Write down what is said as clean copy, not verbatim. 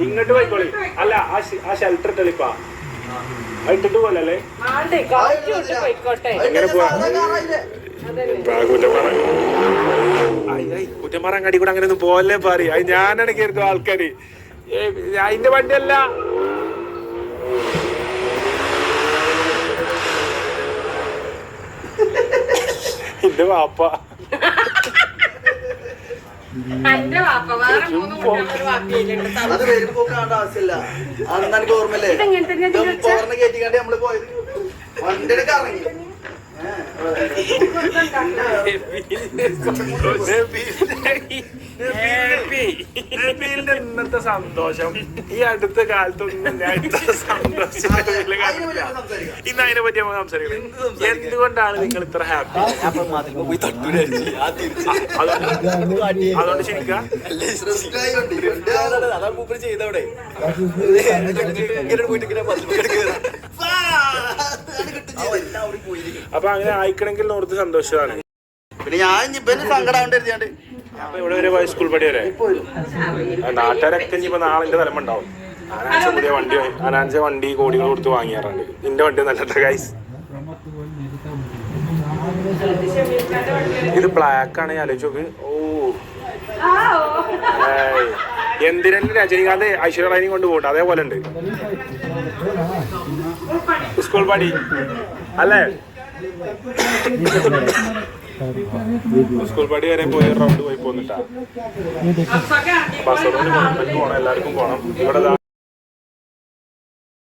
ഇങ്ങോട്ട് പോയിക്കോളി. അല്ല ആ ഷെൽട്ടർ ഇട്ടളിപ്പാ ഇട്ടിട്ട് പോലല്ലേ എങ്ങനെ പോവാ? കുറ്റമ്പാറ അങ്ങാടി കൂടെ അങ്ങനെ ഒന്നും പോലെ പറയും. അത് ഞാനാണ് കയറുന്നു ആൾക്കാര്. അതിന്റെ വണ്ടിയല്ല. എന്റെ വാപ്പ അത് വരുമ്പോ കാണേണ്ട ആവശ്യമില്ല. അന്ന് എനിക്ക് ഓർമ്മല്ലേ കേട്ടിക്കാണ്ട് നമ്മള് പോയത് വണ്ടിയുടെ കറങ്ങി. ഇന്നത്തെ സന്തോഷം ഈ അടുത്ത കാലത്തൊന്നും ഞാൻ ഇത്ര സന്തോഷം ഇന്ന് അതിനെ പറ്റി നമുക്ക് സംസാരിക്കണം. എന്തുകൊണ്ടാണ് നിങ്ങൾ ഇത്ര ഹാപ്പി? അതുകൊണ്ട് ശരിക്കും ചെയ്തവിടെ അപ്പൊ അങ്ങനെ ആയിക്കണമെങ്കിൽ ഓർത്ത് സന്തോഷമാണ്. പിന്നെ ഞാൻ ഇപ്പൊ സങ്കടം. അപ്പൊ ഇവിടെ വരെ പോയ സ്കൂൾ പടി വരെ നാട്ടുകാരൊക്കെ ഇനിയിപ്പോ നാളെ തലമുണ്ടാവും. അനാൻസ പുതിയ വണ്ടി അനാൻസ വണ്ടി കോടികൾ കൊടുത്ത് വാങ്ങിയാറുണ്ട്. നിന്റെ വണ്ടി നല്ല ഗൈസ്. ഇത് ബ്ലാക്ക് ആണ് ആലോചിച്ച് നോക്ക്. ഓ എന്തിനും രജനീകാന്ത് ഐശ്വര്യ റായിനെയും കൊണ്ട് പോകട്ടെ അതേപോലെ ഉണ്ട് സ്കൂൾ പടി അല്ലേ? സ്കൂൾ പടി വരെ പോയി റൗണ്ട് പോയി പോന്നിട്ടാ. ബസ്സോട് പോകണം, എല്ലാവർക്കും പോകണം. ഇവിടെ